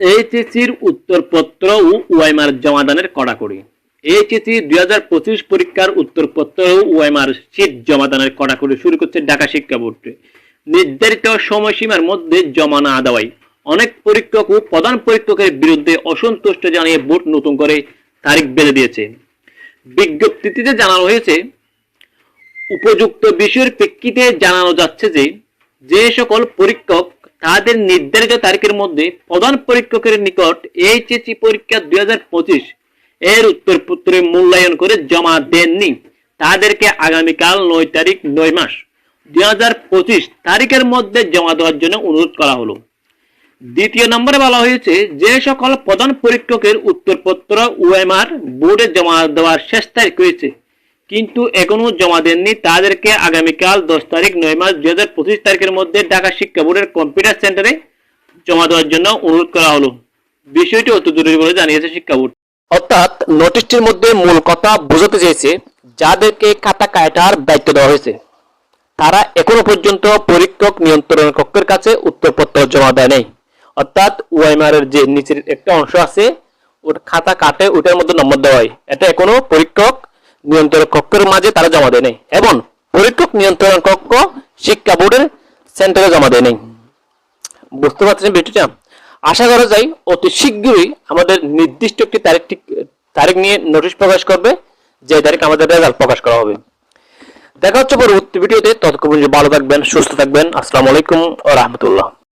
এইচএসসির উত্তরপত্র ও ওএমআর জমাদানের কড়াকড়ি। এইচএসসি 2025 পরীক্ষার উত্তরপত্র ও ওএমআর শীট জমাদানের কড়াকড়ি শুরু করছে ঢাকা শিক্ষা বোর্ড। নির্ধারিত সময়সীমার মধ্যে জমা না দেওয়ায় অনেক পরীক্ষক ও প্রধান পরীক্ষকের বিরুদ্ধে অসন্তুষ্ট জানিয়ে বোর্ড নতুন করে তারিখ বেঁধে দিয়েছে। বিজ্ঞপ্তিতে জানানো হয়েছে, উপযুক্ত বিষয়ের প্রেক্ষিতে জানানো যাচ্ছে যে সকল পরীক্ষক তাদের নির্ধারিত তারিখের মধ্যে প্রধান পরীক্ষকের নিকট এইচএসসি পরীক্ষা 2025 এর উত্তরপত্রের মূল্যায়ন করে জমা দেননি, তাদেরকে আগামীকাল 9 তারিখ 9 মাস 2025 তারিখের মধ্যে জমা দেওয়ার জন্য অনুরোধ করা হলো। দ্বিতীয় নম্বরে বলা হয়েছে, যে সকল প্রধান পরীক্ষকের উত্তরপত্র ওএমআর বোর্ডে জমা দেওয়ার শেষ তারিখ হয়েছে কিন্তু এখনো জমা দেননি, তাদেরকে আগামীকাল 10 তারিখ 9 মাস 2025 তারিখের মধ্যে ঢাকা শিক্ষা বোর্ডের কম্পিউটার সেন্টারে জমা দেওয়ার জন্য অনুরোধ করা হলো। বিষয়টি অতি জরুরি বলে জানিয়েছে শিক্ষা বোর্ড। অর্থাৎ নোটিশটির মধ্যে মূল কথা বোঝাতে চেয়েছে, যাদেরকে খাতা কাটার দায়িত্ব দেওয়া হয়েছে তারা এখনো পর্যন্ত পরীক্ষক নিয়ন্ত্রণ কক্ষের কাছে উত্তরপত্র জমা দেয় নাই। অর্থাৎ ওএমআর এর যে নিচের একটা অংশ আছে ওর খাতা কাটে ওটার মধ্যে নম্বর দেওয়া হয়, এটা এখনো পরীক্ষক নিয়ন্ত্রণ কক্ষের মাঝে তারা জমা দেয় নাই এবং পরীক্ষক নিয়ন্ত্রণ কক্ষ শিক্ষা বোর্ডের সেন্টারে জমা দেয় নাই। বুঝতে পারছেন বিষয়টা? আশা করা যায় অতি শীঘ্রই আমাদের নির্দিষ্ট একটি তারিখ নিয়ে নোটিশ প্রকাশ করবে, যে তারিখ আমাদের রেজাল্ট প্রকাশ করা হবে। দেখা হচ্ছে পরবর্তী ভিডিওতে। ততক্ষণ ভালো থাকবেন, সুস্থ থাকবেন। আসসালামু আলাইকুম ওয়া রাহমাতুল্লাহ।